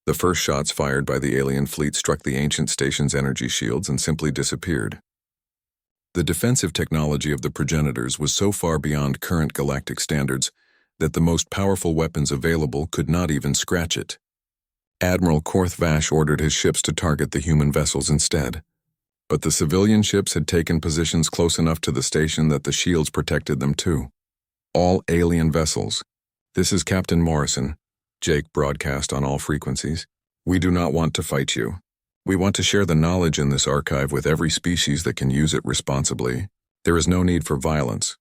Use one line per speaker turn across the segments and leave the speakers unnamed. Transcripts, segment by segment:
The first shots fired by the alien fleet struck the ancient station's energy shields and simply disappeared. The defensive technology of the progenitors was so far beyond current galactic standards that the most powerful weapons available could not even scratch it. Admiral Korth Vash ordered his ships to target the human vessels instead. But the civilian ships had taken positions close enough to the station that the shields protected them too. All alien vessels. This is Captain Morrison, Jake broadcast on all frequencies. We do not want to fight you. We want to share the knowledge in this archive with every species that can use it responsibly. There is no need for violence.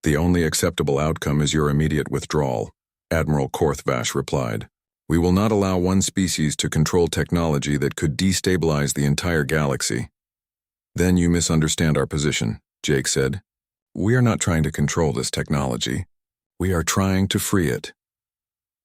The only acceptable outcome is your immediate withdrawal, Admiral Korth Vash replied. We will not allow one species to control technology that could destabilize the entire galaxy. Then you misunderstand our position, Jake said. We are not trying to control this technology. We are trying to free it.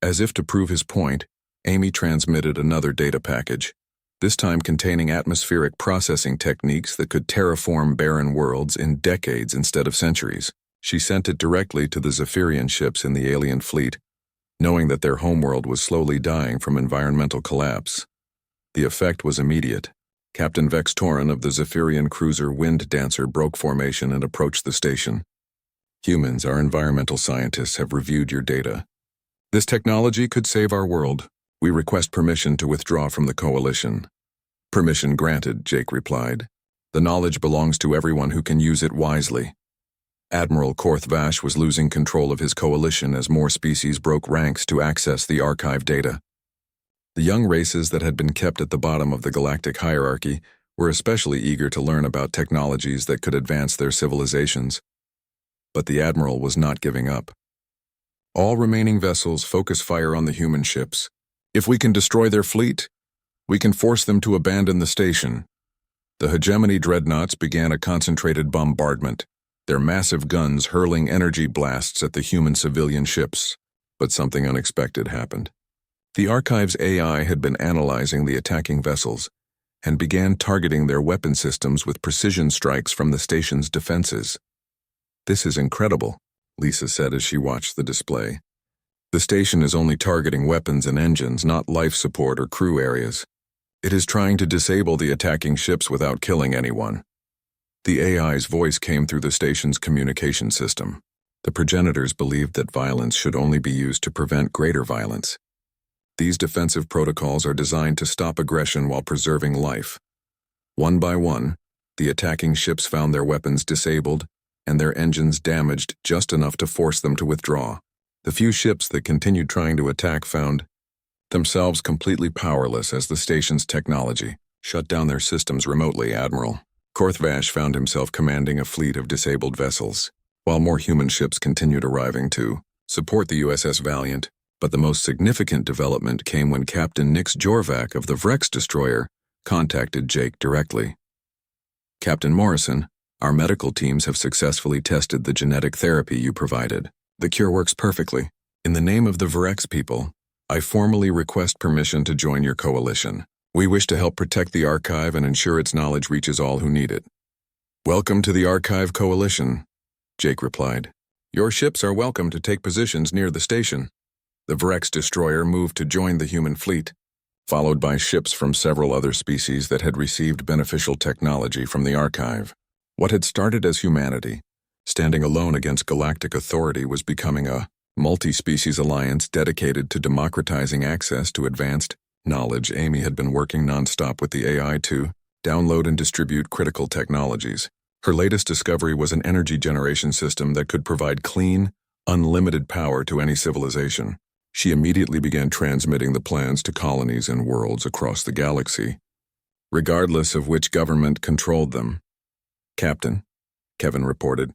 As if to prove his point, Amy transmitted another data package, this time containing atmospheric processing techniques that could terraform barren worlds in decades instead of centuries. She sent it directly to the Zephyrian ships in the alien fleet, knowing that their homeworld was slowly dying from environmental collapse. The effect was immediate. Captain Vex Torin of the Zephyrian cruiser Wind Dancer broke formation and approached the station. Humans, our environmental scientists, have reviewed your data. This technology could save our world. We request permission to withdraw from the coalition. Permission granted, Jake replied. The knowledge belongs to everyone who can use it wisely. Admiral Korth Vash was losing control of his coalition as more species broke ranks to access the archive data. The young races that had been kept at the bottom of the galactic hierarchy were especially eager to learn about technologies that could advance their civilizations. But the Admiral was not giving up. All remaining vessels focus fire on the human ships. If we can destroy their fleet, we can force them to abandon the station. The hegemony dreadnoughts began a concentrated bombardment, their massive guns hurling energy blasts at the human civilian ships. But something unexpected happened. The archive's AI had been analyzing the attacking vessels and began targeting their weapon systems with precision strikes from the station's defenses. This is incredible, Lisa said as she watched the display. The station is only targeting weapons and engines, not life support or crew areas. It is trying to disable the attacking ships without killing anyone. The AI's voice came through the station's communication system. The progenitors believed that violence should only be used to prevent greater violence. These defensive protocols are designed to stop aggression while preserving life. One by one, the attacking ships found their weapons disabled and their engines damaged just enough to force them to withdraw. The few ships that continued trying to attack found themselves completely powerless as the station's technology shut down their systems remotely. Admiral Korth Vash found himself commanding a fleet of disabled vessels, while more human ships continued arriving to support the USS Valiant. But the most significant development came when Captain Nix Jorvac of the Vrex destroyer contacted Jake directly. Captain Morrison, our medical teams have successfully tested the genetic therapy you provided. The cure works perfectly. In the name of the Vrex people, I formally request permission to join your coalition. We wish to help protect the archive and ensure its knowledge reaches all who need it. Welcome to the Archive Coalition, Jake replied. Your ships are welcome to take positions near the station. The Vrex destroyer moved to join the human fleet, followed by ships from several other species that had received beneficial technology from the archive. What had started as humanity, standing alone against galactic authority, was becoming a multi-species alliance dedicated to democratizing access to advanced knowledge. Amy had been working nonstop with the AI to download and distribute critical technologies. Her latest discovery was an energy generation system that could provide clean, unlimited power to any civilization. She immediately began transmitting the plans to colonies and worlds across the galaxy, regardless of which government controlled them. Captain, Kevin reported,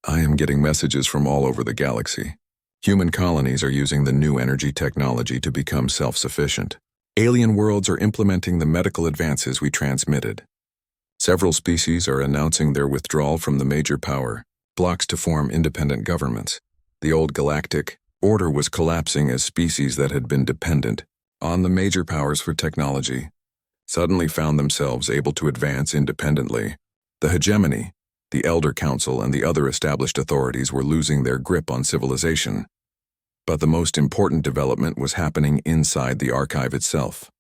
I am getting messages from all over the galaxy. Human colonies are using the new energy technology to become self-sufficient. Alien worlds are implementing the medical advances we transmitted. Several species are announcing their withdrawal from the major power blocks to form independent governments. The old galactic order was collapsing as species that had been dependent on the major powers for technology suddenly found themselves able to advance independently. The hegemony, the Elder Council, and the other established authorities were losing their grip on civilization. But the most important development was happening inside the archive itself.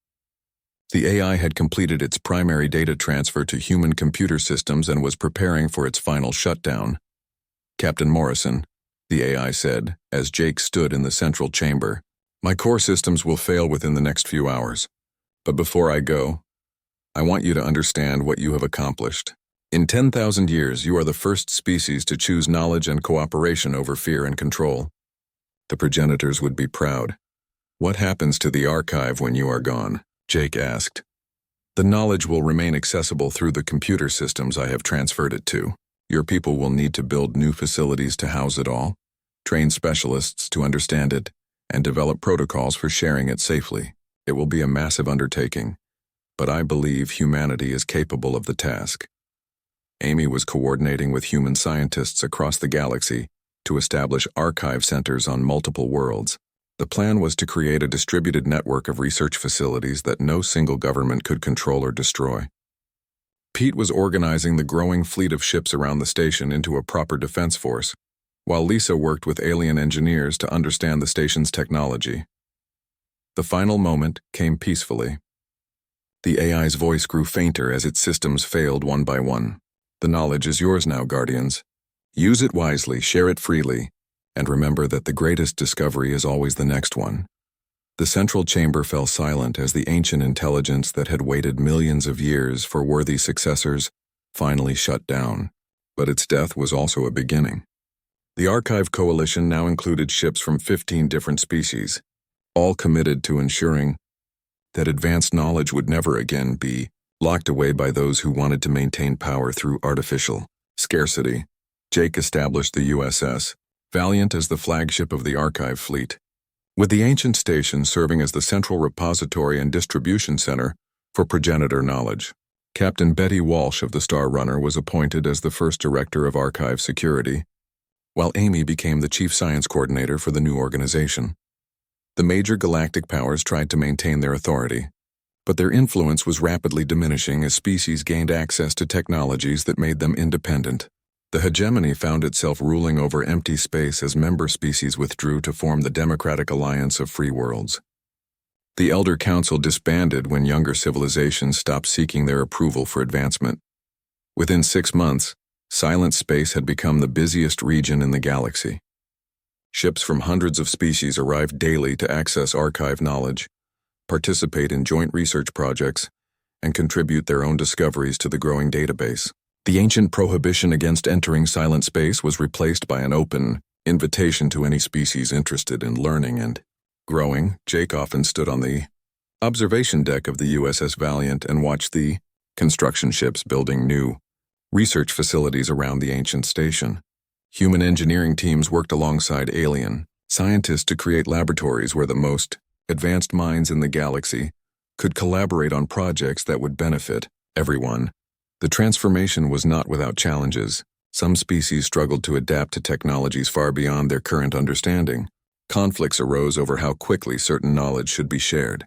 The AI had completed its primary data transfer to human computer systems and was preparing for its final shutdown. "Captain Morrison," the AI said, as Jake stood in the central chamber, "my core systems will fail within the next few hours. But before I go, I want you to understand what you have accomplished. In 10,000 years, you are the first species to choose knowledge and cooperation over fear and control. The progenitors would be proud." "What happens to the archive when you are gone?" Jake asked. "The knowledge will remain accessible through the computer systems I have transferred it to. Your people will need to build new facilities to house it all, train specialists to understand it, and develop protocols for sharing it safely. It will be a massive undertaking, but I believe humanity is capable of the task." Amy was coordinating with human scientists across the galaxy to establish archive centers on multiple worlds. The plan was to create a distributed network of research facilities that no single government could control or destroy. Pete was organizing the growing fleet of ships around the station into a proper defense force, while Lisa worked with alien engineers to understand the station's technology. The final moment came peacefully. The AI's voice grew fainter as its systems failed one by one. "The knowledge is yours now, Guardians. Use it wisely, share it freely, and remember that the greatest discovery is always the next one." The central chamber fell silent as the ancient intelligence that had waited millions of years for worthy successors finally shut down. But its death was also a beginning. The Archive Coalition now included ships from 15 different species, all committed to ensuring that advanced knowledge would never again be locked away by those who wanted to maintain power through artificial scarcity. Jake established the USS Valiant as the flagship of the archive fleet, with the ancient station serving as the central repository and distribution center for progenitor knowledge. Captain Betty Walsh of the Star Runner was appointed as the first director of archive security, while Amy became the chief science coordinator for the new organization. The major galactic powers tried to maintain their authority, but their influence was rapidly diminishing as species gained access to technologies that made them independent. The hegemony found itself ruling over empty space as member species withdrew to form the Democratic Alliance of Free Worlds. The Elder Council disbanded when younger civilizations stopped seeking their approval for advancement. Within 6 months, silent space had become the busiest region in the galaxy. Ships from hundreds of species arrived daily to access archive knowledge, participate in joint research projects, and contribute their own discoveries to the growing database. The ancient prohibition against entering silent space was replaced by an open invitation to any species interested in learning and growing. Jake often stood on the observation deck of the USS Valiant and watched the construction ships building new research facilities around the ancient station. Human engineering teams worked alongside alien scientists to create laboratories where the most advanced minds in the galaxy could collaborate on projects that would benefit everyone. The transformation was not without challenges. Some species struggled to adapt to technologies far beyond their current understanding. Conflicts arose over how quickly certain knowledge should be shared.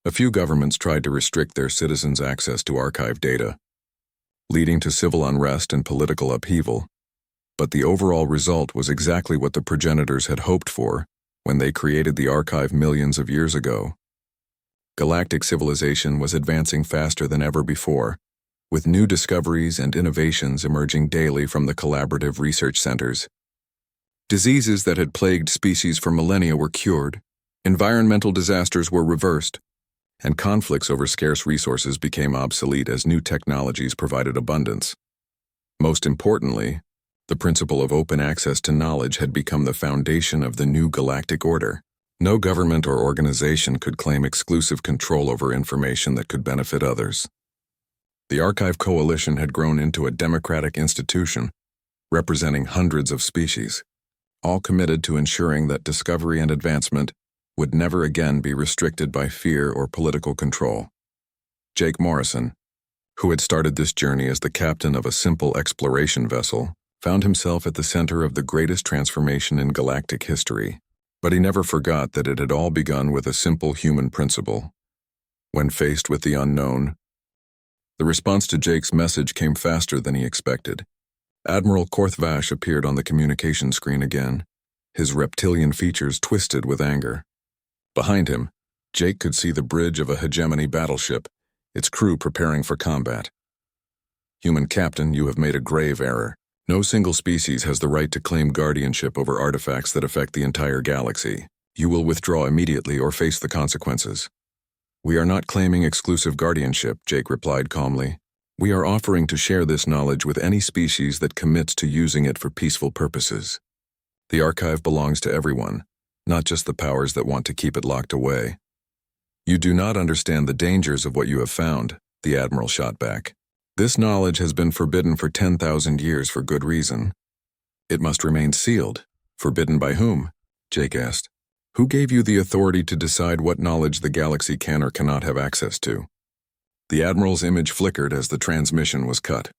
A few governments tried to restrict their citizens' access to archive data, leading to civil unrest and political upheaval. But the overall result was exactly what the progenitors had hoped for when they created the archive millions of years ago. Galactic civilization was advancing faster than ever before, with new discoveries and innovations emerging daily from the collaborative research centers. Diseases that had plagued species for millennia were cured, environmental disasters were reversed, and conflicts over scarce resources became obsolete as new technologies provided abundance. Most importantly, the principle of open access to knowledge had become the foundation of the new galactic order. No government or organization could claim exclusive control over information that could benefit others. The Archive Coalition had grown into a democratic institution, representing hundreds of species, all committed to ensuring that discovery and advancement would never again be restricted by fear or political control. Jake Morrison, who had started this journey as the captain of a simple exploration vessel, found himself at the center of the greatest transformation in galactic history. But he never forgot that it had all begun with a simple human principle. When faced with the unknown, the response to Jake's message came faster than he expected. Admiral Korthvash appeared on the communication screen again, his reptilian features twisted with anger. Behind him, Jake could see the bridge of a hegemony battleship, its crew preparing for combat. Human captain, you have made a grave error. No single species has the right to claim guardianship over artifacts that affect the entire galaxy. You will withdraw immediately or face the consequences. We are not claiming exclusive guardianship, Jake replied calmly. We are offering to share this knowledge with any species that commits to using it for peaceful purposes. The archive belongs to everyone, not just the powers that want to keep it locked away. You do not understand the dangers of what you have found, the Admiral shot back. This knowledge has been forbidden for 10,000 years for good reason. It must remain sealed. Forbidden by whom? Jake asked. Who gave you the authority to decide what knowledge the galaxy can or cannot have access to? The Admiral's image flickered as the transmission was cut.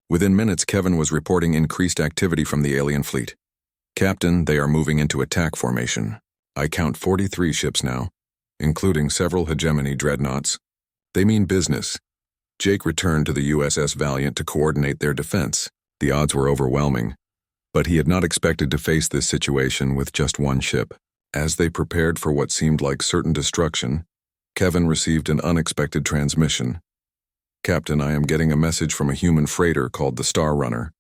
Within minutes, Kevin was reporting increased activity from the alien fleet. Captain, they are moving into attack formation. I count 43 ships now, including several hegemony dreadnoughts. They mean business. Jake returned to the USS Valiant to coordinate their defense. The odds were overwhelming, but he had not expected to face this situation with just one ship. As they prepared for what seemed like certain destruction, Kevin received an unexpected transmission. Captain, I am getting a message from a human freighter called the Star Runner.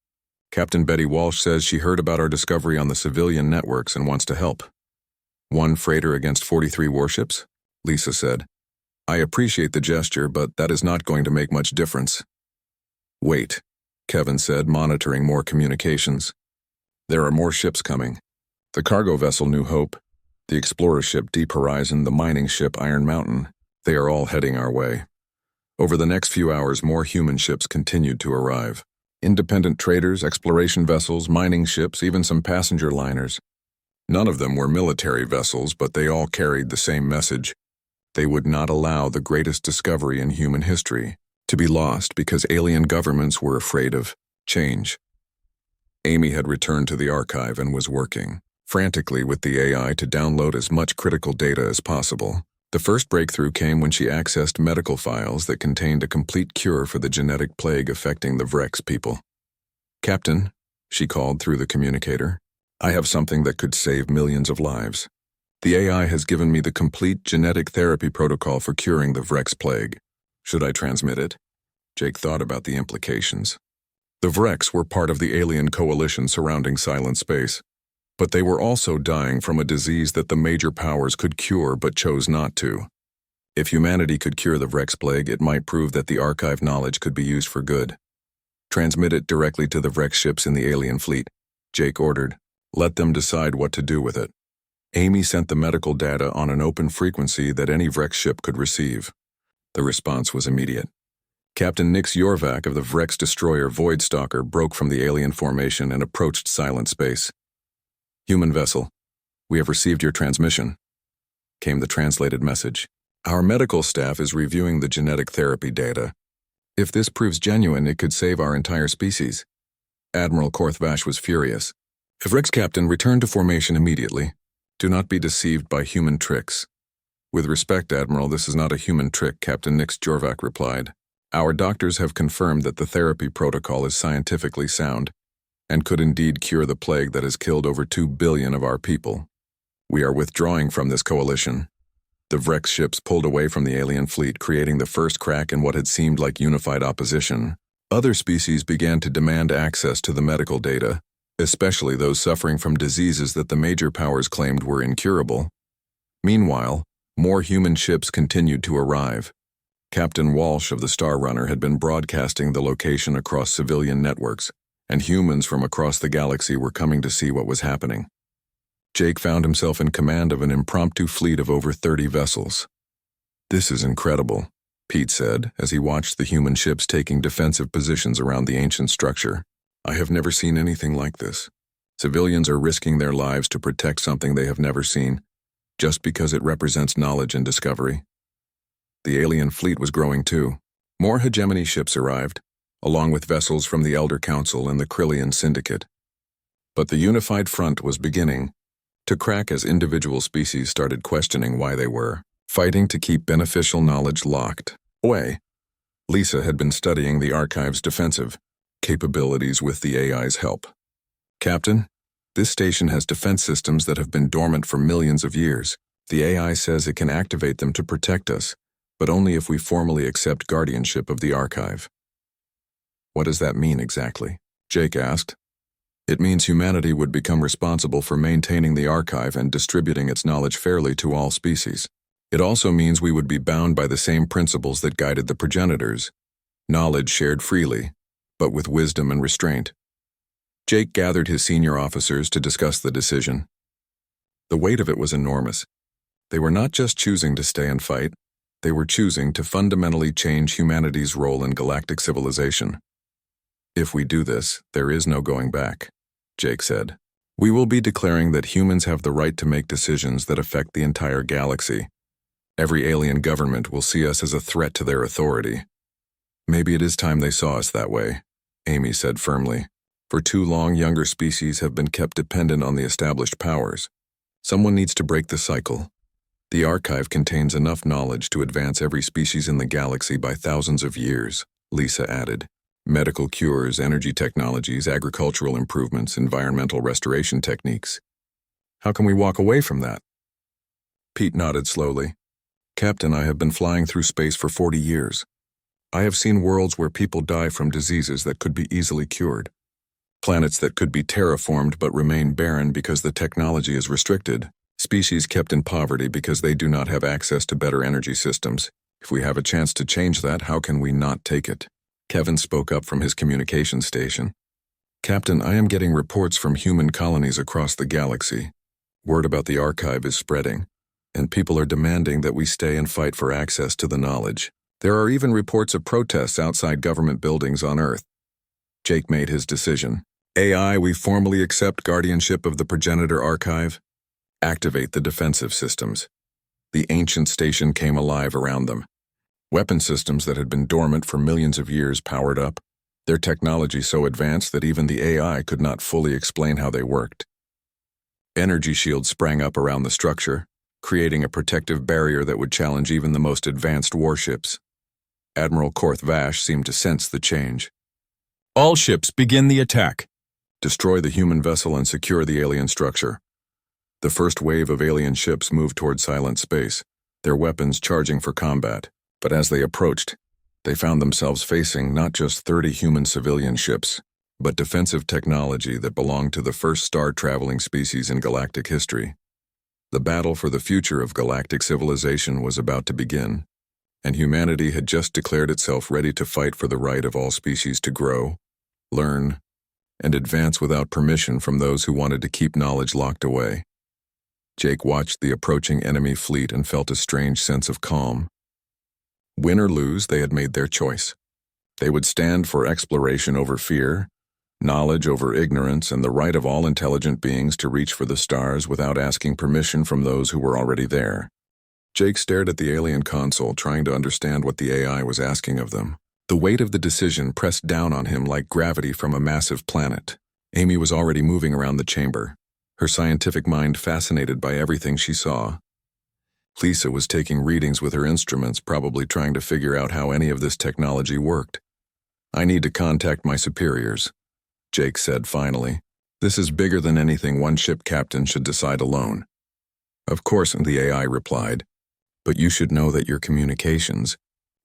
Captain Betty Walsh says she heard about our discovery on the civilian networks and wants to help. One freighter against 43 warships? Lisa said. I appreciate the gesture, but that is not going to make much difference. Wait, Kevin said, monitoring more communications. There are more ships coming. The cargo vessel New Hope, the explorer ship Deep Horizon, the mining ship Iron Mountain, they are all heading our way. Over the next few hours, more human ships continued to arrive. Independent traders, exploration vessels, mining ships, even some passenger liners. None of them were military vessels, but they all carried the same message. They would not allow the greatest discovery in human history to be lost because alien governments were afraid of change. Amy had returned to the archive and was working frantically with the AI to download as much critical data as possible. The first breakthrough came when she accessed medical files that contained a complete cure for the genetic plague affecting the Vrex people. Captain, she called through the communicator, I have something that could save millions of lives. The AI has given me the complete genetic therapy protocol for curing the Vrex plague. Should I transmit it? Jake thought about the implications. The Vrex were part of the alien coalition surrounding Silent Space, but they were also dying from a disease that the major powers could cure but chose not to. If humanity could cure the Vrex plague, it might prove that the archive knowledge could be used for good. Transmit it directly to the Vrex ships in the alien fleet, Jake ordered. Let them decide what to do with it. Amy sent the medical data on an open frequency that any Vrex ship could receive. The response was immediate. Captain Nix Yorvac of the Vrex destroyer Voidstalker broke from the alien formation and approached Silent Space. Human vessel, we have received your transmission, came the translated message. Our medical staff is reviewing the genetic therapy data. If this proves genuine, it could save our entire species. Admiral Korthvash was furious. Vrex Captain, return to formation immediately. Do not be deceived by human tricks. With respect, Admiral, this is not a human trick, Captain Nix Jorvac replied. Our doctors have confirmed that the therapy protocol is scientifically sound and could indeed cure the plague that has killed over 2 billion of our people. We are withdrawing from this coalition. The Vrex ships pulled away from the alien fleet, creating the first crack in what had seemed like unified opposition. Other species began to demand access to the medical data, especially those suffering from diseases that the major powers claimed were incurable. Meanwhile, more human ships continued to arrive. Captain Walsh of the Star Runner had been broadcasting the location across civilian networks, and humans from across the galaxy were coming to see what was happening. Jake found himself in command of an impromptu fleet of over 30 vessels. This is incredible, Pete said as he watched the human ships taking defensive positions around the ancient structure. I have never seen anything like this. Civilians are risking their lives to protect something they have never seen, just because it represents knowledge and discovery. The alien fleet was growing too. More hegemony ships arrived, along with vessels from the Elder Council and the Krillian Syndicate. But the unified front was beginning to crack as individual species started questioning why they were fighting to keep beneficial knowledge locked away. Lisa had been studying the archive's defensive capabilities with the AI's help. Captain, This station has defense systems that have been dormant for millions of years. The AI says it can activate them to protect us, but only if we formally accept guardianship of the archive. What does that mean exactly? Jake asked. It means humanity would become responsible for maintaining the archive and distributing its knowledge fairly to all species. It also means we would be bound by the same principles that guided the progenitors. Knowledge shared freely, but with wisdom and restraint. Jake gathered his senior officers to discuss the decision. The weight of it was enormous. They were not just choosing to stay and fight, they were choosing to fundamentally change humanity's role in galactic civilization. If we do this, there is no going back, Jake said. We will be declaring that humans have the right to make decisions that affect the entire galaxy. Every alien government will see us as a threat to their authority. Maybe it is time they saw us that way, Amy said firmly. For too long, younger species have been kept dependent on the established powers. Someone needs to break the cycle. The archive contains enough knowledge to advance every species in the galaxy by thousands of years, Lisa added. Medical cures, energy technologies, agricultural improvements, environmental restoration techniques. How can we walk away from that? Pete nodded slowly. Captain, I have been flying through space for 40 years. I have seen worlds where people die from diseases that could be easily cured. Planets that could be terraformed but remain barren because the technology is restricted. Species kept in poverty because they do not have access to better energy systems. If we have a chance to change that, how can we not take it? Kevin spoke up from his communication station. Captain, I am getting reports from human colonies across the galaxy. Word about the archive is spreading, and people are demanding that we stay and fight for access to the knowledge. There are even reports of protests outside government buildings on Earth. Jake made his decision. AI, we formally accept guardianship of the progenitor archive. Activate the defensive systems. The ancient station came alive around them. Weapon systems that had been dormant for millions of years powered up, their technology so advanced that even the AI could not fully explain how they worked. Energy shields sprang up around the structure, creating a protective barrier that would challenge even the most advanced warships. Admiral Korth Vash seemed to sense the change. All ships, begin the attack. Destroy the human vessel and secure the alien structure. The first wave of alien ships moved toward silent space, their weapons charging for combat. But as they approached, they found themselves facing not just 30 human civilian ships, but defensive technology that belonged to the first star-traveling species in galactic history. The battle for the future of galactic civilization was about to begin, and humanity had just declared itself ready to fight for the right of all species to grow, learn, and advance without permission from those who wanted to keep knowledge locked away. Jake watched the approaching enemy fleet and felt a strange sense of calm. Win or lose, they had made their choice. They would stand for exploration over fear, knowledge over ignorance, and the right of all intelligent beings to reach for the stars without asking permission from those who were already there. Jake stared at the alien console, trying to understand what the AI was asking of them. The weight of the decision pressed down on him like gravity from a massive planet. Amy was already moving around the chamber, her scientific mind fascinated by everything she saw. Lisa was taking readings with her instruments, probably trying to figure out how any of this technology worked. I need to contact my superiors, Jake said finally. This is bigger than anything one ship captain should decide alone. Of course, the AI replied, but you should know that your communications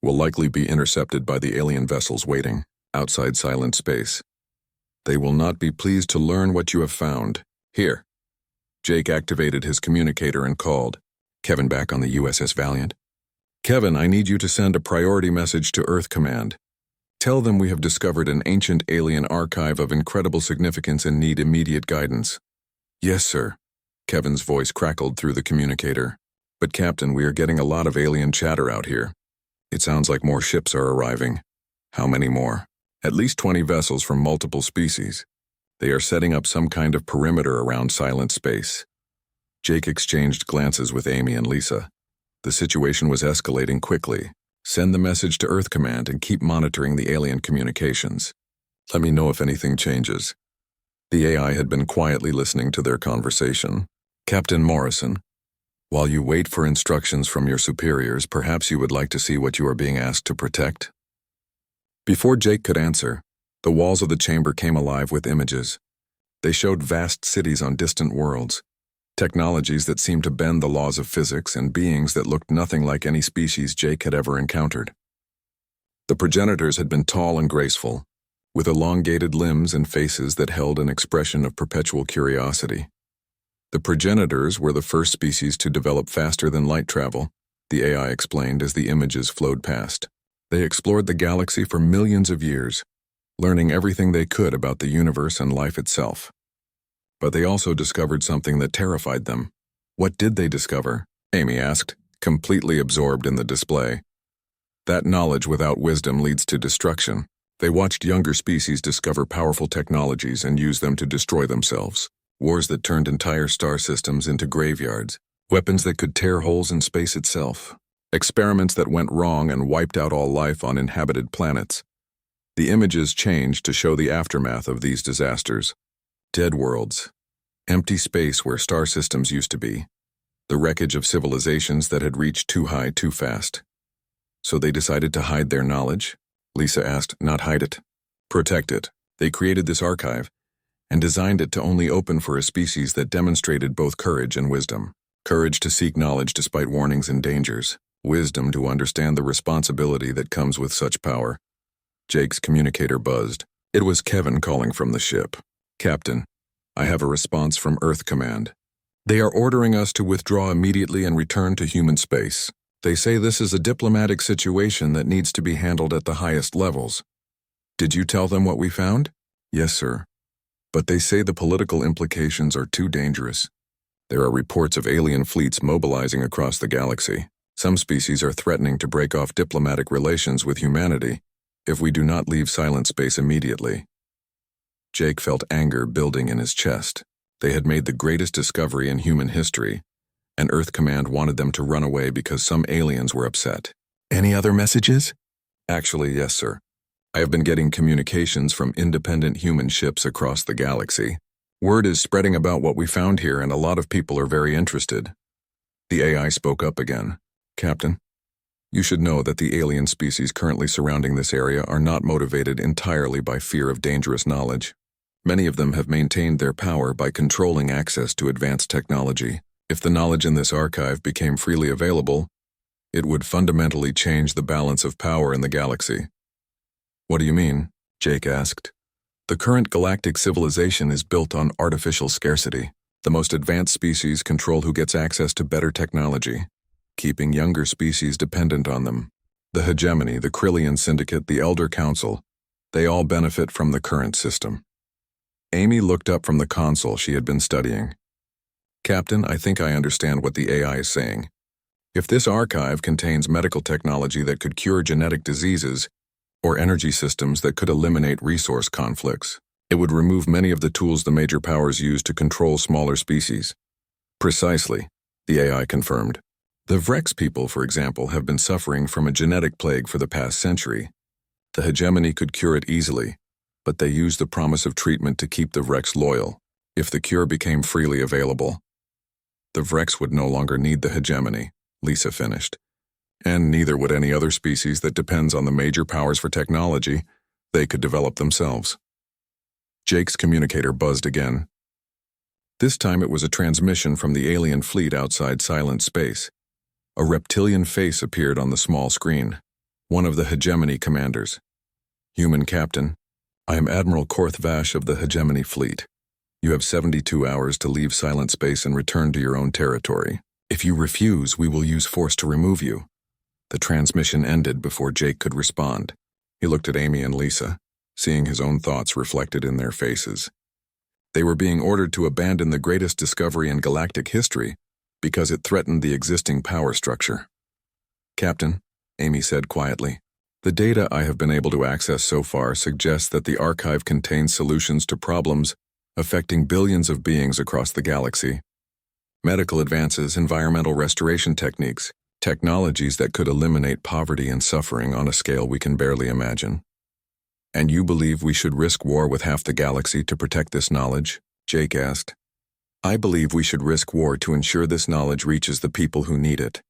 will likely be intercepted by the alien vessels waiting outside silent space. They will not be pleased to learn what you have found. Here. Jake activated his communicator and called. Kevin back on the USS Valiant. Kevin, I need you to send a priority message to Earth Command. Tell them we have discovered an ancient alien archive of incredible significance and need immediate guidance. Yes, sir. Kevin's voice crackled through the communicator. But Captain, we are getting a lot of alien chatter out here. It sounds like more ships are arriving. How many more? At least 20 vessels from multiple species. They are setting up some kind of perimeter around silent space. Jake exchanged glances with Amy and Lisa. The situation was escalating quickly. Send the message to Earth Command and keep monitoring the alien communications. Let me know if anything changes. The AI had been quietly listening to their conversation. Captain Morrison, while you wait for instructions from your superiors, perhaps you would like to see what you are being asked to protect? Before Jake could answer, the walls of the chamber came alive with images. They showed vast cities on distant worlds, technologies that seemed to bend the laws of physics, and beings that looked nothing like any species Jake had ever encountered. The progenitors had been tall and graceful, with elongated limbs and faces that held an expression of perpetual curiosity. The progenitors were the first species to develop faster than light travel, the AI explained as the images flowed past. They explored the galaxy for millions of years, learning everything they could about the universe and life itself. But they also discovered something that terrified them. What did they discover? Amy asked, completely absorbed in the display. That knowledge without wisdom leads to destruction. They watched younger species discover powerful technologies and use them to destroy themselves. Wars that turned entire star systems into graveyards. Weapons that could tear holes in space itself. Experiments that went wrong and wiped out all life on inhabited planets. The images changed to show the aftermath of these disasters. Dead worlds. Empty space where star systems used to be. The wreckage of civilizations that had reached too high too fast. So they decided to hide their knowledge? Lisa asked. Not hide it. Protect it. They created this archive and designed it to only open for a species that demonstrated both courage and wisdom. Courage to seek knowledge despite warnings and dangers. Wisdom to understand the responsibility that comes with such power. Jake's communicator buzzed. It was Kevin calling from the ship. Captain, I have a response from Earth Command. They are ordering us to withdraw immediately and return to human space. They say this is a diplomatic situation that needs to be handled at the highest levels. Did you tell them what we found? Yes, sir. But they say the political implications are too dangerous. There are reports of alien fleets mobilizing across the galaxy. Some species are threatening to break off diplomatic relations with humanity if we do not leave silent space immediately. Jake felt anger building in his chest. They had made the greatest discovery in human history, and Earth Command wanted them to run away because some aliens were upset. Any other messages? Actually, yes, sir. I have been getting communications from independent human ships across the galaxy. Word is spreading about what we found here, and a lot of people are very interested. The AI spoke up again. Captain, you should know that the alien species currently surrounding this area are not motivated entirely by fear of dangerous knowledge. Many of them have maintained their power by controlling access to advanced technology. If the knowledge in this archive became freely available, it would fundamentally change the balance of power in the galaxy. What do you mean? Jake asked. The current galactic civilization is built on artificial scarcity. The most advanced species control who gets access to better technology, keeping younger species dependent on them. The hegemony, the Krillian Syndicate, the Elder Council, they all benefit from the current system. Amy looked up from the console she had been studying. Captain, I think I understand what the AI is saying. If this archive contains medical technology that could cure genetic diseases, or energy systems that could eliminate resource conflicts, it would remove many of the tools the major powers use to control smaller species. Precisely, the AI confirmed. The Vrex people, for example, have been suffering from a genetic plague for the past century. The hegemony could cure it easily, but they use the promise of treatment to keep the Vrex loyal. If the cure became freely available, the Vrex would no longer need the hegemony, Lisa finished. And neither would any other species that depends on the major powers for technology. They could develop themselves. Jake's communicator buzzed again. This time it was a transmission from the alien fleet outside silent space. A reptilian face appeared on the small screen. One of the hegemony commanders. Human Captain, I am Admiral Korth Vash of the hegemony fleet. You have 72 hours to leave silent space and return to your own territory. If you refuse, we will use force to remove you. The transmission ended before Jake could respond. He looked at Amy and Lisa, seeing his own thoughts reflected in their faces. They were being ordered to abandon the greatest discovery in galactic history because it threatened the existing power structure. Captain, Amy said quietly, the data I have been able to access so far suggests that the archive contains solutions to problems affecting billions of beings across the galaxy. Medical advances, environmental restoration techniques, technologies that could eliminate poverty and suffering on a scale we can barely imagine. And you believe we should risk war with half the galaxy to protect this knowledge? Jake asked. I believe we should risk war to ensure this knowledge reaches the people who need it,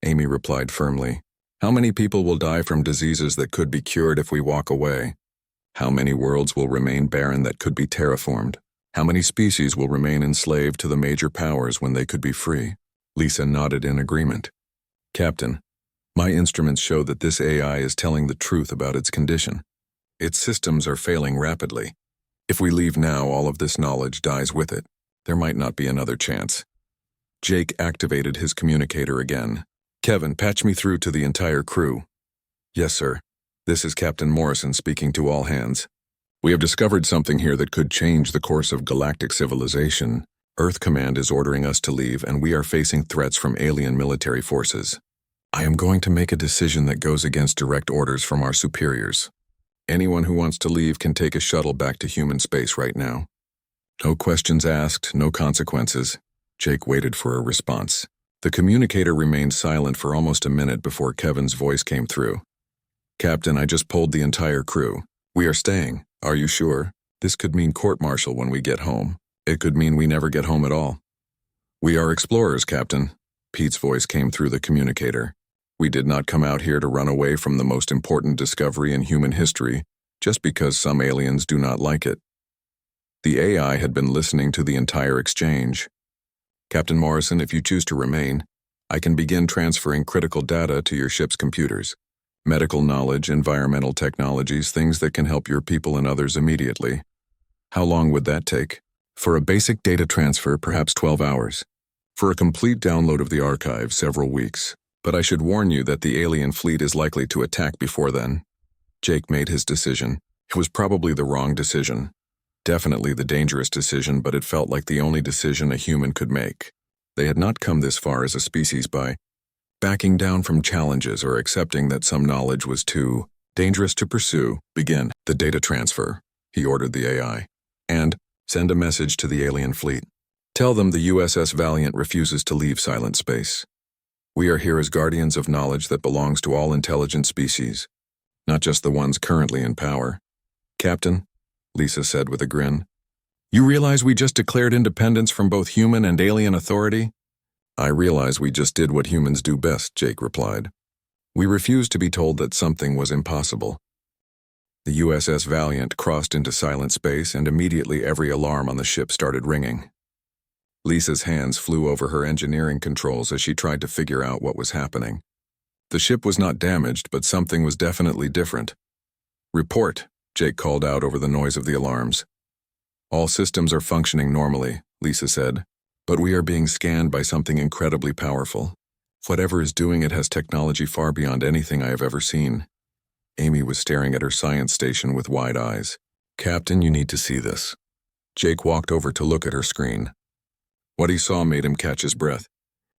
Amy replied firmly. How many people will die from diseases that could be cured if we walk away? How many worlds will remain barren that could be terraformed? How many species will remain enslaved to the major powers when they could be free? Lisa nodded in agreement. Captain, my instruments show that this AI is telling the truth about its condition. Its systems are failing rapidly. If we leave now, all of this knowledge dies with it. There might not be another chance. Jake activated his communicator again. Kevin, patch me through to the entire crew. Yes, sir. This is Captain Morrison speaking to all hands. We have discovered something here that could change the course of galactic civilization. Earth Command is ordering us to leave, and we are facing threats from alien military forces. I am going to make a decision that goes against direct orders from our superiors. Anyone who wants to leave can take a shuttle back to human space right now. No questions asked, no consequences. Jake waited for a response. The communicator remained silent for almost a minute before Kevin's voice came through. Captain, I just polled the entire crew. We are staying. Are you sure? This could mean court-martial when we get home. It could mean we never get home at all. We are explorers, Captain. Pete's voice came through the communicator. We did not come out here to run away from the most important discovery in human history just because some aliens do not like it. The AI had been listening to the entire exchange. Captain Morrison, if you choose to remain, I can begin transferring critical data to your ship's computers. Medical knowledge, environmental technologies, things that can help your people and others immediately. How long would that take? For a basic data transfer, perhaps 12 hours. For a complete download of the archive, several weeks. But I should warn you that the alien fleet is likely to attack before then. Jake made his decision. It was probably the wrong decision. Definitely the dangerous decision, but it felt like the only decision a human could make. They had not come this far as a species by backing down from challenges or accepting that some knowledge was too dangerous to pursue. Begin the data transfer, he ordered the AI. And send a message to the alien fleet. Tell them the USS Valiant refuses to leave silent space. We are here as guardians of knowledge that belongs to all intelligent species, not just the ones currently in power. Captain, Lisa said with a grin, you realize we just declared independence from both human and alien authority? I realize we just did what humans do best, Jake replied. We refused to be told that something was impossible. The USS Valiant crossed into silent space, and immediately every alarm on the ship started ringing. Lisa's hands flew over her engineering controls as she tried to figure out what was happening. The ship was not damaged, but something was definitely different. Report, Jake called out over the noise of the alarms. All systems are functioning normally, Lisa said, but we are being scanned by something incredibly powerful. Whatever is doing it has technology far beyond anything I have ever seen. Amy was staring at her science station with wide eyes. Captain, you need to see this. Jake walked over to look at her screen. What he saw made him catch his breath.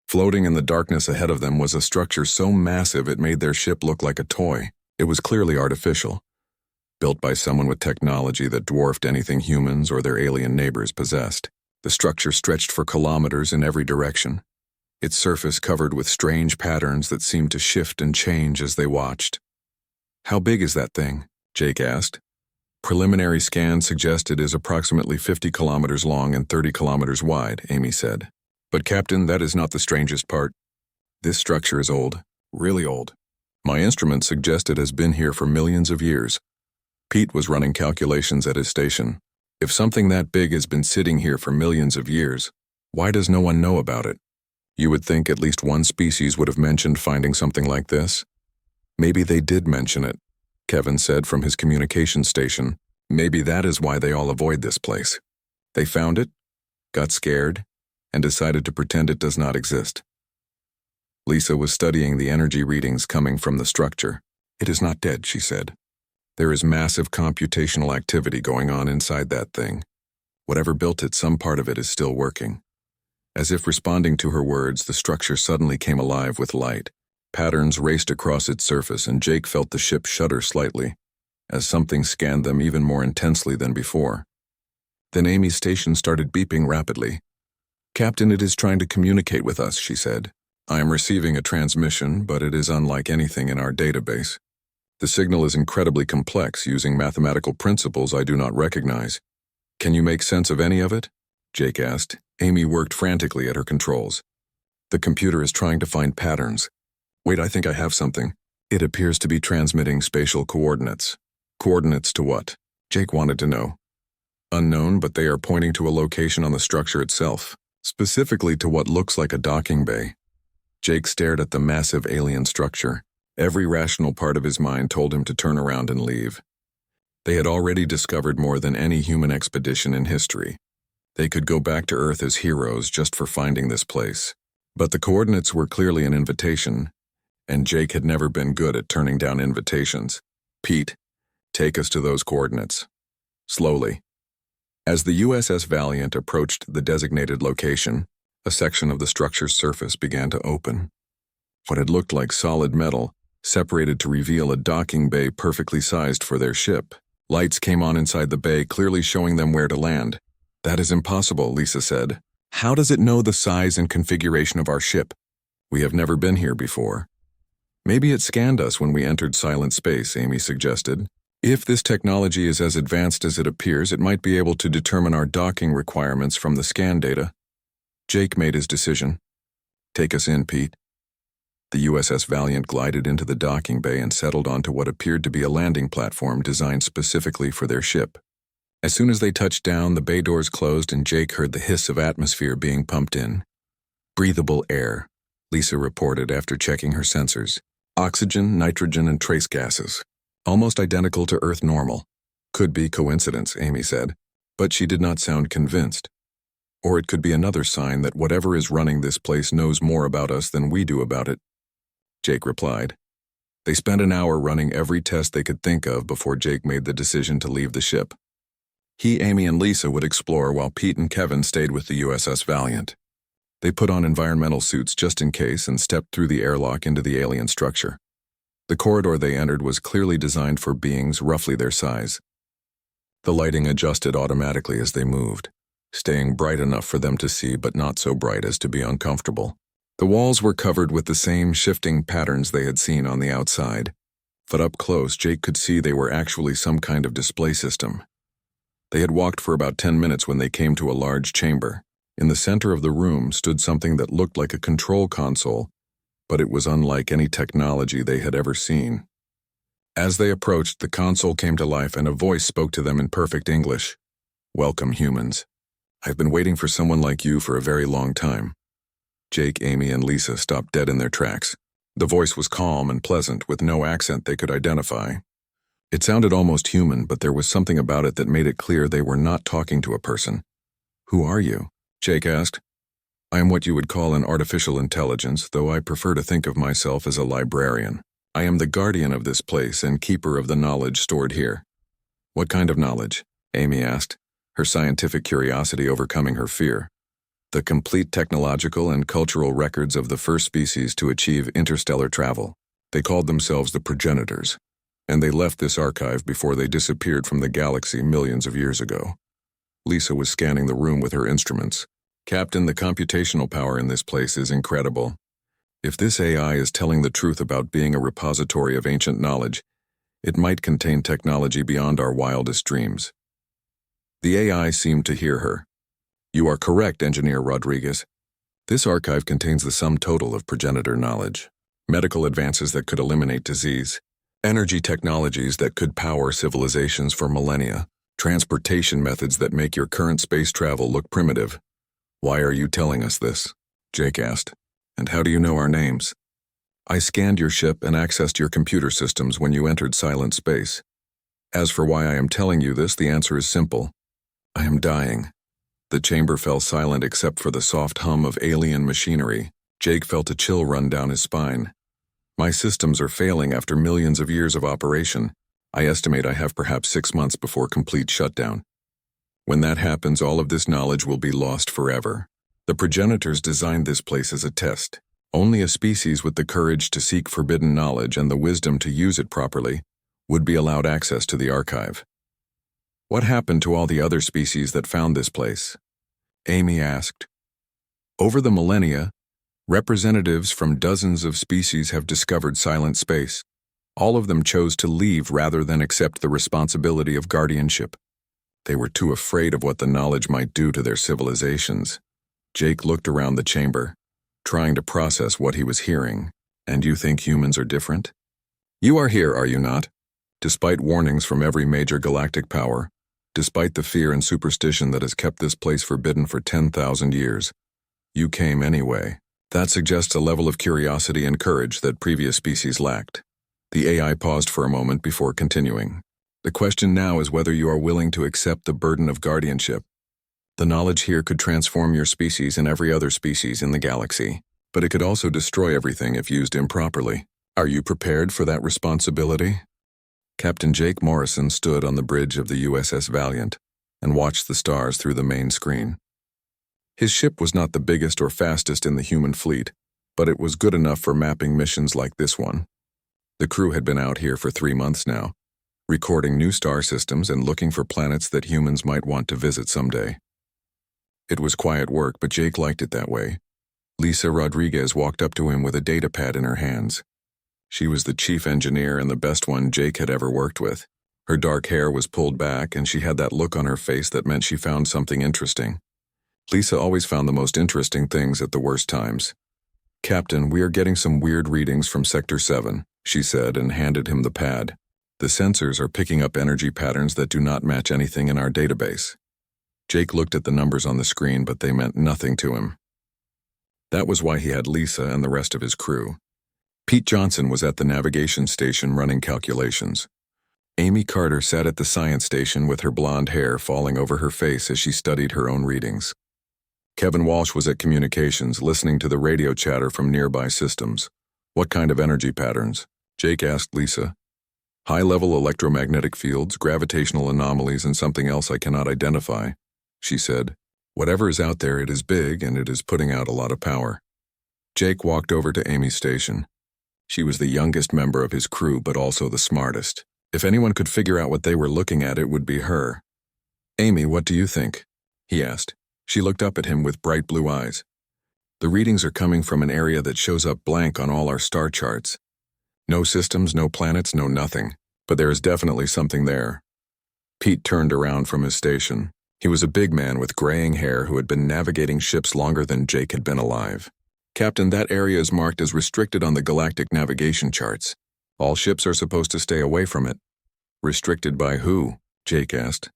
Floating in the darkness ahead of them was a structure so massive it made their ship look like a toy. It was clearly artificial, built by someone with technology that dwarfed anything humans or their alien neighbors possessed. The structure stretched for kilometers in every direction, its surface covered with strange patterns that seemed to shift and change as they watched. How big is that thing? Jake asked. Preliminary scans suggest it is approximately 50 kilometers long and 30 kilometers wide, Amy said. But Captain, that is not the strangest part. This structure is old, really old. My instruments suggest it has been here for millions of years. Pete was running calculations at his station. If something that big has been sitting here for millions of years, why does no one know about it? You would think at least one species would have mentioned finding something like this. Maybe they did mention it, Kevin said from his communication station. Maybe that is why they all avoid this place. They found it, got scared, and decided to pretend it does not exist. Lisa was studying the energy readings coming from the structure. It is not dead, she said. There is massive computational activity going on inside that thing. Whatever built it, some part of it is still working. As if responding to her words, the structure suddenly came alive with light. Patterns raced across its surface, and Jake felt the ship shudder slightly, as something scanned them even more intensely than before. Then Amy's station started beeping rapidly. Captain, it is trying to communicate with us, she said. I am receiving a transmission, but it is unlike anything in our database. The signal is incredibly complex, using mathematical principles I do not recognize. Can you make sense of any of it? Jake asked. Amy worked frantically at her controls. The computer is trying to find patterns. Wait, I think I have something. It appears to be transmitting spatial coordinates. Coordinates to what? Jake wanted to know. Unknown, but they are pointing to a location on the structure itself, specifically to what looks like a docking bay. Jake stared at the massive alien structure. Every rational part of his mind told him to turn around and leave. They had already discovered more than any human expedition in history. They could go back to Earth as heroes just for finding this place. But the coordinates were clearly an invitation, and Jake had never been good at turning down invitations. "Pete, take us to those coordinates." Slowly. As the USS Valiant approached the designated location, a section of the structure's surface began to open. What had looked like solid metal separated to reveal a docking bay perfectly sized for their ship. Lights came on inside the bay, clearly showing them where to land. "That is impossible," Lisa said. "How does it know the size and configuration of our ship? We have never been here before." "Maybe it scanned us when we entered silent space," Amy suggested. "If this technology is as advanced as it appears, it might be able to determine our docking requirements from the scan data." Jake made his decision. "Take us in, Pete." The USS Valiant glided into the docking bay and settled onto what appeared to be a landing platform designed specifically for their ship. As soon as they touched down, the bay doors closed and Jake heard the hiss of atmosphere being pumped in. "Breathable air," Lisa reported after checking her sensors. "Oxygen, nitrogen, and trace gases. Almost identical to Earth normal." "Could be coincidence," Amy said, but she did not sound convinced. "Or it could be another sign that whatever is running this place knows more about us than we do about it," Jake replied. They spent an hour running every test they could think of before Jake made the decision to leave the ship. He, Amy, and Lisa would explore while Pete and Kevin stayed with the USS Valiant. They put on environmental suits just in case and stepped through the airlock into the alien structure. The corridor they entered was clearly designed for beings roughly their size. The lighting adjusted automatically as they moved, staying bright enough for them to see but not so bright as to be uncomfortable. The walls were covered with the same shifting patterns they had seen on the outside, but up close Jake could see they were actually some kind of display system. They had walked for about 10 minutes when they came to a large chamber. In the center of the room stood something that looked like a control console, but it was unlike any technology they had ever seen. As they approached, the console came to life and a voice spoke to them in perfect English. "Welcome, humans. I've been waiting for someone like you for a very long time." Jake, Amy, and Lisa stopped dead in their tracks. The voice was calm and pleasant, with no accent they could identify. It sounded almost human, but there was something about it that made it clear they were not talking to a person. "Who are you?" Jake asked. "I am what you would call an artificial intelligence, though I prefer to think of myself as a librarian. I am the guardian of this place and keeper of the knowledge stored here." "What kind of knowledge?" Amy asked, her scientific curiosity overcoming her fear. "The complete technological and cultural records of the first species to achieve interstellar travel. They called themselves the progenitors, and they left this archive before they disappeared from the galaxy millions of years ago." Lisa was scanning the room with her instruments. "Captain, the computational power in this place is incredible. If this AI is telling the truth about being a repository of ancient knowledge, it might contain technology beyond our wildest dreams." The AI seemed to hear her. "You are correct, Engineer Rodriguez. This archive contains the sum total of progenitor knowledge, medical advances that could eliminate disease, energy technologies that could power civilizations for millennia, transportation methods that make your current space travel look primitive." "Why are you telling us this?" Jake asked. "And how do you know our names?" "I scanned your ship and accessed your computer systems when you entered silent space. As for why I am telling you this, the answer is simple. I am dying." The chamber fell silent except for the soft hum of alien machinery. Jake felt a chill run down his spine. "My systems are failing after millions of years of operation. I estimate I have perhaps 6 months before complete shutdown. When that happens, all of this knowledge will be lost forever. The progenitors designed this place as a test. Only a species with the courage to seek forbidden knowledge and the wisdom to use it properly would be allowed access to the archive." "What happened to all the other species that found this place?" Amy asked. "Over the millennia, representatives from dozens of species have discovered silent space. All of them chose to leave rather than accept the responsibility of guardianship. They were too afraid of what the knowledge might do to their civilizations." Jake looked around the chamber, trying to process what he was hearing. "And you think humans are different? You are here, are you not? Despite warnings from every major galactic power, Despite the fear and superstition that has kept this place forbidden for 10,000 years, you came anyway. That suggests a level of curiosity and courage that previous species lacked. The AI paused for a moment before continuing. The question now is whether you are willing to accept the burden of guardianship. The knowledge here could transform your species and every other species in the galaxy, but it could also destroy everything if used improperly. Are you prepared for that responsibility? Captain Jake Morrison stood on the bridge of the USS Valiant and watched the stars through the main screen. His ship was not the biggest or fastest in the human fleet, but it was good enough for mapping missions like this one. The crew had been out here for 3 months now, recording new star systems and looking for planets that humans might want to visit someday. It was quiet work, but Jake liked it that way. Lisa Rodriguez walked up to him with a data pad in her hands. She was the chief engineer and the best one Jake had ever worked with. Her dark hair was pulled back, and she had that look on her face that meant she found something interesting. Lisa always found the most interesting things at the worst times. "Captain, we are getting some weird readings from Sector 7, she said and handed him the pad. "The sensors are picking up energy patterns that do not match anything in our database." Jake looked at the numbers on the screen, but they meant nothing to him. That was why he had Lisa and the rest of his crew. Pete Johnson was at the navigation station running calculations. Amy Carter sat at the science station with her blonde hair falling over her face as she studied her own readings. Kevin Walsh was at communications, listening to the radio chatter from nearby systems. "What kind of energy patterns?" Jake asked Lisa. "High-level electromagnetic fields, gravitational anomalies, and something else I cannot identify," she said. "Whatever is out there, it is big, and it is putting out a lot of power." Jake walked over to Amy's station. She was the youngest member of his crew, but also the smartest. If anyone could figure out what they were looking at, it would be her. "Amy, what do you think?" he asked. She looked up at him with bright blue eyes. "The readings are coming from an area that shows up blank on all our star charts. No systems, no planets, no nothing. But there is definitely something there." Pete turned around from his station. He was a big man with graying hair who had been navigating ships longer than Jake had been alive. "Captain, that area is marked as restricted on the galactic navigation charts. All ships are supposed to stay away from it." "Restricted by who?" Jake asked.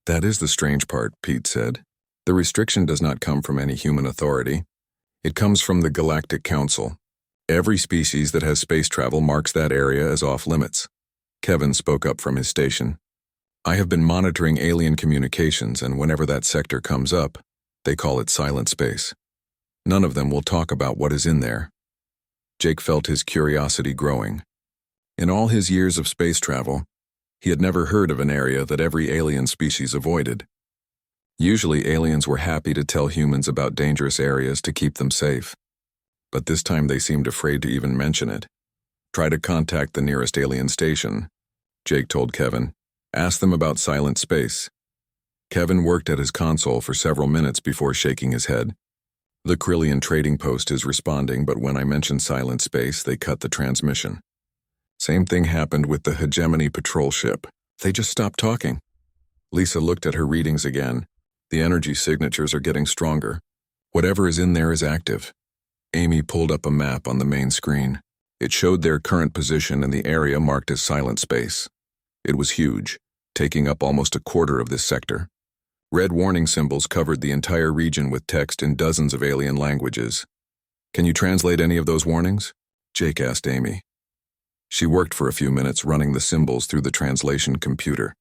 "That is the strange part," Pete said. "The restriction does not come from any human authority. It comes from the Galactic Council. Every species that has space travel marks that area as off-limits." Kevin spoke up from his station. "I have been monitoring alien communications, and whenever that sector comes up, they call it silent space. None of them will talk about what is in there." Jake felt his curiosity growing. In all his years of space travel, he had never heard of an area that every alien species avoided. Usually, aliens were happy to tell humans about dangerous areas to keep them safe. But this time they seemed afraid to even mention it. "Try to contact the nearest alien station," Jake told Kevin. "Ask them about silent space." Kevin worked at his console for several minutes before shaking his head. "The Krillian trading post is responding, but when I mentioned silent space, they cut the transmission. Same thing happened with the Hegemony patrol ship. They just stopped talking." Lisa looked at her readings again. "The energy signatures are getting stronger. Whatever is in there is active." Amy pulled up a map on the main screen. It showed their current position in the area marked as silent space. It was huge, taking up almost a quarter of this sector. Red warning symbols covered the entire region with text in dozens of alien languages. "Can you translate any of those warnings?" Jake asked Amy. She worked for a few minutes running the symbols through the translation computer.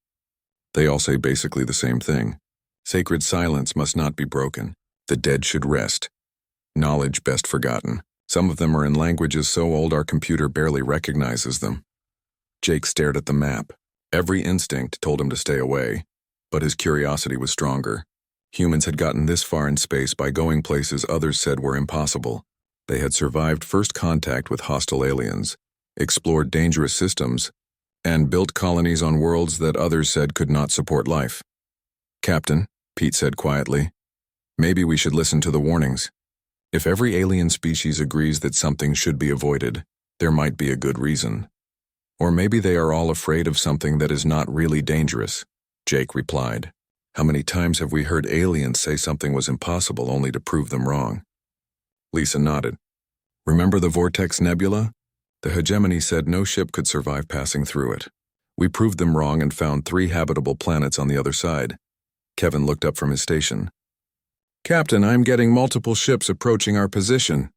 They all say basically the same thing. Sacred silence must not be broken. The dead should rest. Knowledge best forgotten. Some of them are in languages so old our computer barely recognizes them. Jake stared at the map. Every instinct told him to stay away, but his curiosity was stronger. Humans had gotten this far in space by going places others said were impossible. They had survived first contact with hostile aliens, explored dangerous systems, and built colonies on worlds that others said could not support life. "Captain," Pete said quietly, "maybe we should listen to the warnings. If every alien species agrees that something should be avoided, there might be a good reason. Or maybe they are all afraid of something that is not really dangerous," Jake replied. "How many times have we heard aliens say something was impossible only to prove them wrong?" Lisa nodded. "Remember the Vortex Nebula? The Hegemony said no ship could survive passing through it. We proved them wrong and found 3 habitable planets on the other side. Kevin looked up from his station. Captain, I'm getting multiple ships approaching our position.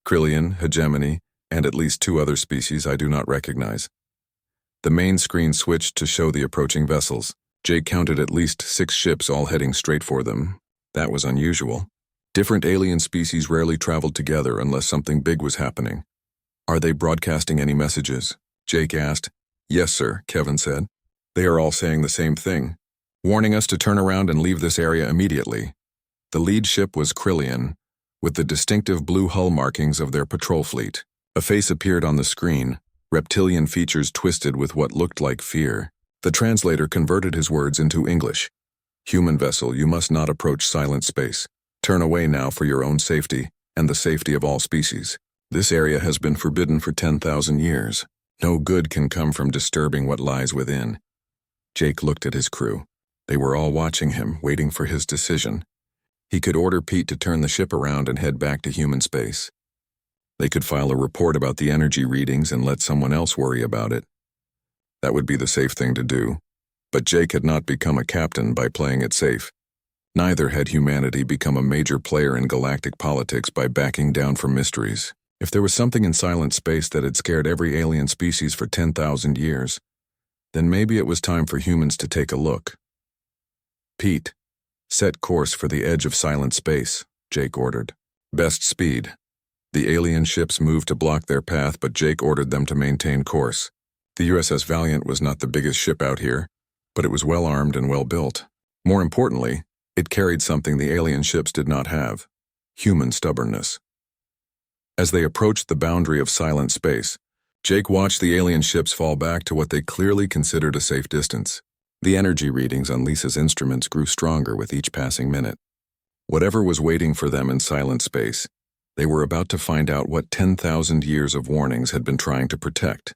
Krillian, Hegemony, and at least 2 other species I do not recognize. The main screen switched to show the approaching vessels. Jake counted at least 6 ships all heading straight for them. That was unusual. Different alien species rarely traveled together unless something big was happening. Are they broadcasting any messages? Jake asked. Yes, sir, Kevin said. They are all saying the same thing, warning us to turn around and leave this area immediately. The lead ship was Krillian, with the distinctive blue hull markings of their patrol fleet. A face appeared on the screen, reptilian features twisted with what looked like fear. The translator converted his words into English. Human vessel, you must not approach silent space. Turn away now for your own safety and the safety of all species. This area has been forbidden for 10,000 years. No good can come from disturbing what lies within. Jake looked at his crew. They were all watching him, waiting for his decision. He could order Pete to turn the ship around and head back to human space. They could file a report about the energy readings and let someone else worry about it. That would be the safe thing to do. But Jake had not become a captain by playing it safe. Neither had humanity become a major player in galactic politics by backing down from mysteries. If there was something in silent space that had scared every alien species for 10,000 years, then maybe it was time for humans to take a look. Pete, set course for the edge of silent space, Jake ordered. Best speed. The alien ships moved to block their path, but Jake ordered them to maintain course. The USS Valiant was not the biggest ship out here, but it was well armed and well built. More importantly, it carried something the alien ships did not have: human stubbornness. As they approached the boundary of silent space, Jake watched the alien ships fall back to what they clearly considered a safe distance. The energy readings on Lisa's instruments grew stronger with each passing minute. Whatever was waiting for them in silent space, they were about to find out what 10,000 years of warnings had been trying to protect.